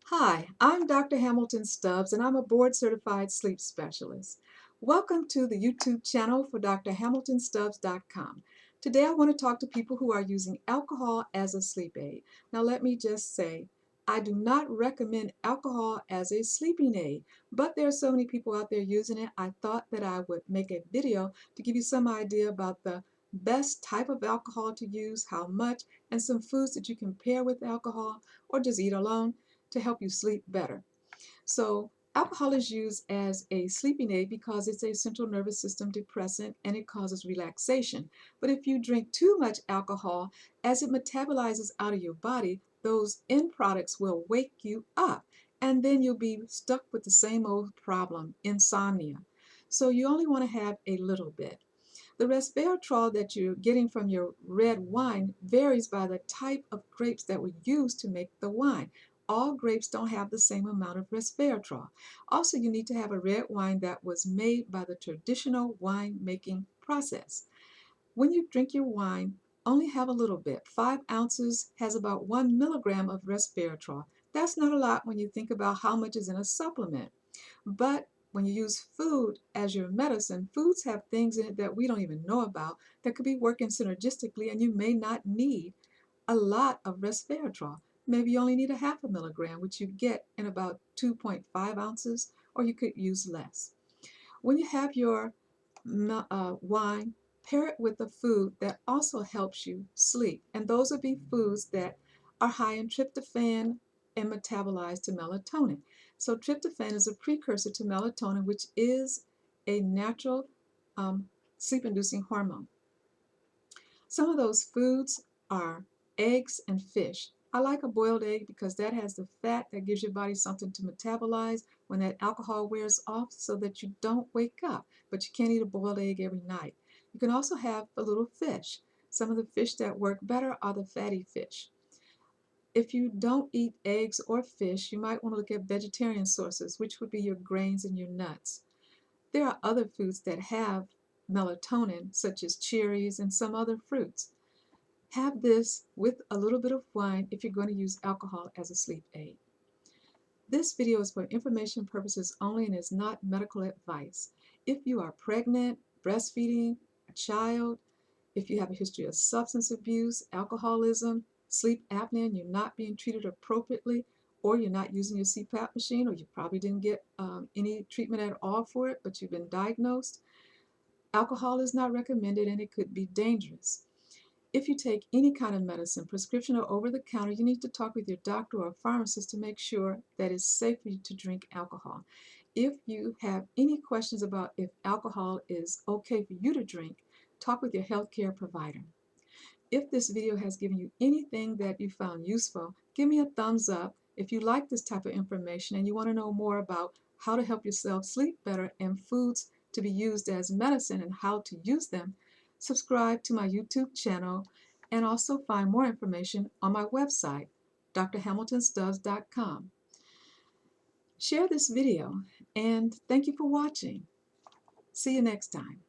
Hi, I'm Dr. Hamilton Stubbs, and I'm a board-certified sleep specialist. Welcome to the YouTube channel for drhamiltonstubbs.com. Today I want to talk to people who are using alcohol as a sleep aid. Now let me just say, I do not recommend alcohol as a sleeping aid, but there are so many people out there using it, I thought that I would make a video to give you some idea about the best type of alcohol to use, how much, and some foods that you can pair with alcohol or just eat alone to help you sleep better. So alcohol is used as a sleeping aid because it's a central nervous system depressant and it causes relaxation. But if you drink too much alcohol, as it metabolizes out of your body, those end products will wake you up and then you'll be stuck with the same old problem, insomnia. So you only want to have a little bit. The resveratrol that you're getting from your red wine varies by the type of grapes that were used to make the wine. All grapes don't have the same amount of resveratrol. Also, you need to have a red wine that was made by the traditional wine making process. When you drink your wine, only have a little bit. 5 ounces has about 1 milligram of resveratrol. That's not a lot when you think about how much is in a supplement. But when you use food as your medicine, foods have things in it that we don't even know about that could be working synergistically, and you may not need a lot of resveratrol. Maybe you only need a 0.5 milligram, which you get in about 2.5 ounces, or you could use less. When you have your wine, pair it with a food that also helps you sleep. And those would be foods that are high in tryptophan and metabolize to melatonin. So tryptophan is a precursor to melatonin, which is a natural sleep-inducing hormone. Some of those foods are eggs and fish. I like a boiled egg because that has the fat that gives your body something to metabolize when that alcohol wears off so that you don't wake up. But you can't eat a boiled egg every night. You can also have a little fish. Some of the fish that work better are the fatty fish. If you don't eat eggs or fish, you might want to look at vegetarian sources, which would be your grains and your nuts. There are other foods that have melatonin, such as cherries and some other fruits. Have this with a little bit of wine if you're going to use alcohol as a sleep aid. This video is for information purposes only and is not medical advice. If you are pregnant, breastfeeding, a child, if you have a history of substance abuse, alcoholism, sleep apnea, and you're not being treated appropriately, or you're not using your CPAP machine, or you probably didn't get any treatment at all for it, but you've been diagnosed, alcohol is not recommended and it could be dangerous. If you take any kind of medicine, prescription or over the counter, you need to talk with your doctor or pharmacist to make sure that it's safe for you to drink alcohol. If you have any questions about if alcohol is okay for you to drink, talk with your healthcare provider. If this video has given you anything that you found useful, give me a thumbs up. If you like this type of information and you want to know more about how to help yourself sleep better and foods to be used as medicine and how to use them, subscribe to my YouTube channel and also find more information on my website, drhamiltonstubbs.com. Share this video and thank you for watching. See you next time.